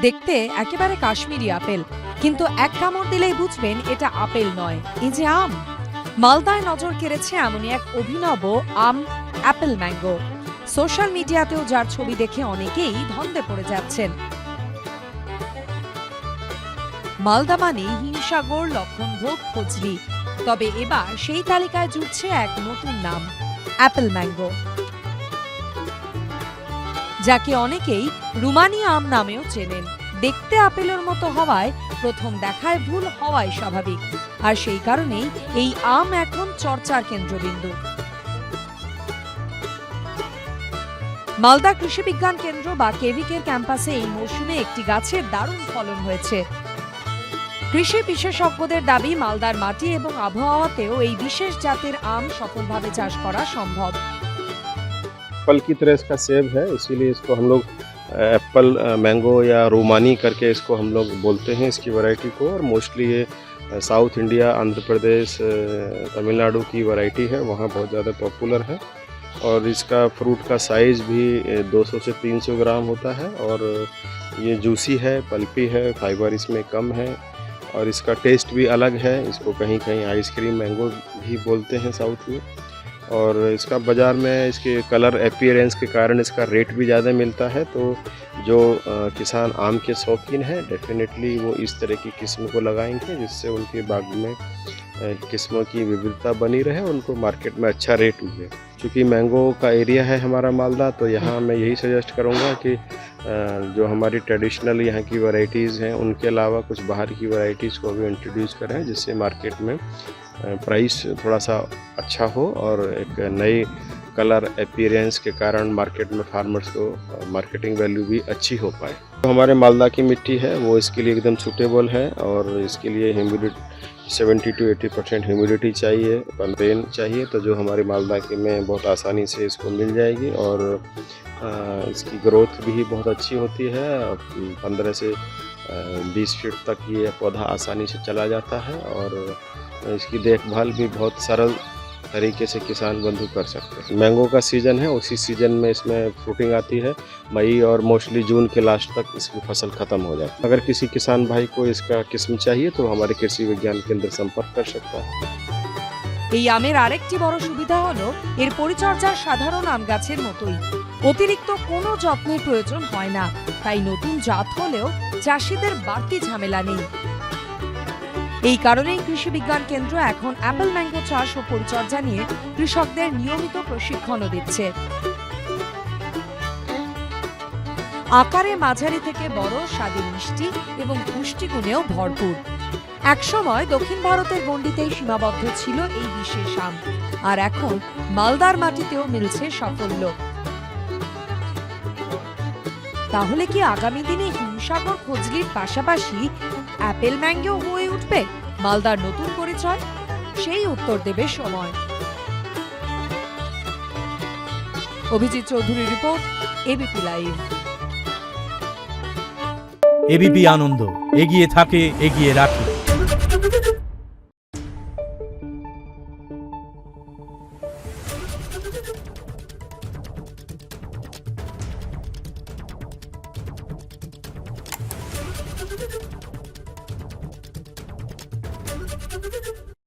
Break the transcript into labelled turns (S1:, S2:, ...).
S1: দেখতে একেবারে কাশ্মীরি আপেল, কিন্তু এক কামড় দিলেই বুঝবেন এটা আপেল নয়, এই যে আম। মালদায় নজর কেড়েছে এমনই এক অভিনব আম, অ্যাপেল ম্যাঙ্গো। সোশ্যাল মিডিয়াতেও যার ছবি দেখে অনেকেই ধন্দে পড়ে যাচ্ছেন। মালদা মানে হিমসাগর, লক্ষণভোগ, ফজলি। তবে এবার সেই তালিকায় জুটছে এক নতুন নাম, অ্যাপেল ম্যাঙ্গো, যাকে অনেকেই রুমানি আম নামেও চেনেন। দেখতে আপেলের মতো হওয়ায় প্রথম দেখায় ভুল হওয়াই স্বাভাবিক, আর সেই কারণেই এই আম এখন চর্চার কেন্দ্রবিন্দু। মালদা কৃষি বিজ্ঞান কেন্দ্র বা কেভিকের ক্যাম্পাসে এই মৌসুমে একটি গাছের দারুণ ফলন হয়েছে। কৃষি বিশেষজ্ঞদের দাবি, মালদার মাটি এবং আবহাওয়াতেও এই বিশেষ জাতের আম সফলভাবে চাষ করা সম্ভব।
S2: फल की तरह इसका सेब है, इसीलिए इसको हम लोग एप्पल मैंगो या रोमानी करके इसको हम लोग बोलते हैं इसकी वैरायटी को। और मोस्टली ये साउथ इंडिया, आंध्र प्रदेश, तमिलनाडु की वैरायटी है, वहाँ बहुत ज़्यादा पॉपुलर है। और इसका फ्रूट का साइज़ भी 200 से 300 ग्राम होता है। और ये जूसी है, पल्पी है, फाइबर इसमें कम है, और इसका टेस्ट भी अलग है। इसको कहीं कहीं आइसक्रीम मैंगो भी बोलते हैं साउथ में। और इसका बाज़ार में इसके कलर अपीयरेंस के कारण इसका रेट भी ज़्यादा मिलता है। तो जो किसान आम के शौकीन हैं, डेफिनेटली वो इस तरह की किस्म को लगाएंगे, जिससे उनके बाग में किस्मों की विविधता बनी रहे, उनको मार्केट में अच्छा रेट मिले। चूँकि मैंगो का एरिया है हमारा मालदा, तो यहाँ मैं यही सजेस्ट करूँगा कि जो हमारी ट्रेडिशनल यहाँ की वैरायटीज़ हैं, उनके अलावा कुछ बाहर की वैरायटीज़ को भी इंट्रोड्यूस करें, जिससे मार्केट में प्राइस थोड़ा सा अच्छा हो और एक नई कलर अपीयरेंस के कारण मार्केट में फार्मर्स को मार्केटिंग वैल्यू भी अच्छी हो पाए। तो हमारे मालदा की मिट्टी है वो इसके लिए एकदम सूटेबल है, और इसके लिए ह्यूमिडिटी 70 to 80% ह्यूमिडिटी चाहिए, रेन चाहिए, तो जो हमारे मालदा के में बहुत आसानी से इसको मिल जाएगी। और इसकी ग्रोथ भी बहुत अच्छी होती है, 15 से 20 फीट तक ये पौधा आसानी से चला जाता है। और इसकी देखभाल भी बहुत सरल तरीके से किसान बंधु कर सकते हैं। मैंगो का सीज़न है, उसी सीज़न में इसमें फ्रूटिंग आती है, मई और मोस्टली जून के लास्ट तक इसकी फसल ख़त्म हो जाती है। अगर किसी किसान भाई को इसका किस्म चाहिए तो हमारे कृषि विज्ञान केंद्र संपर्क कर सकता है।
S1: এই আমের আরেকটি বড় সুবিধা হলো এর পরিচর্যা সাধারণ আম গাছের মতোই, অতিরিক্ত কোনো যত্নের প্রয়োজন হয় না। তাই নতুন জাত হলেও চাষিদের বাড়তি ঝামেলা নেই। এই কারণেই কৃষি বিজ্ঞান কেন্দ্র এখন অ্যাপেল ম্যাঙ্গো চাষ ও পরিচর্যা নিয়ে কৃষকদের নিয়মিত প্রশিক্ষণও দিচ্ছে। আকারে মাঝারি থেকে বড়, স্বাদে মিষ্টি এবং পুষ্টিগুণেও ভরপুর। একসময় দক্ষিণ ভারতের গণ্ডিতেই সীমাবদ্ধ ছিল এই বিশেষ আম, আর এখন মালদার মাটিতেও মিলছে সাফল্য। তাহলে কি আগামী দিনে হিমসাগর, ফজলির পাশাপাশি অ্যাপেল ম্যাঙ্গো হয়ে উঠবে মালদার নতুন পরিচয়? সেই উত্তর দেবে সময়। অভিজিৎ চৌধুরীর রিপোর্ট, এবিপি লাইভ।
S3: এবিপি আনন্দ, এগিয়ে থাকে, এগিয়ে রাখে।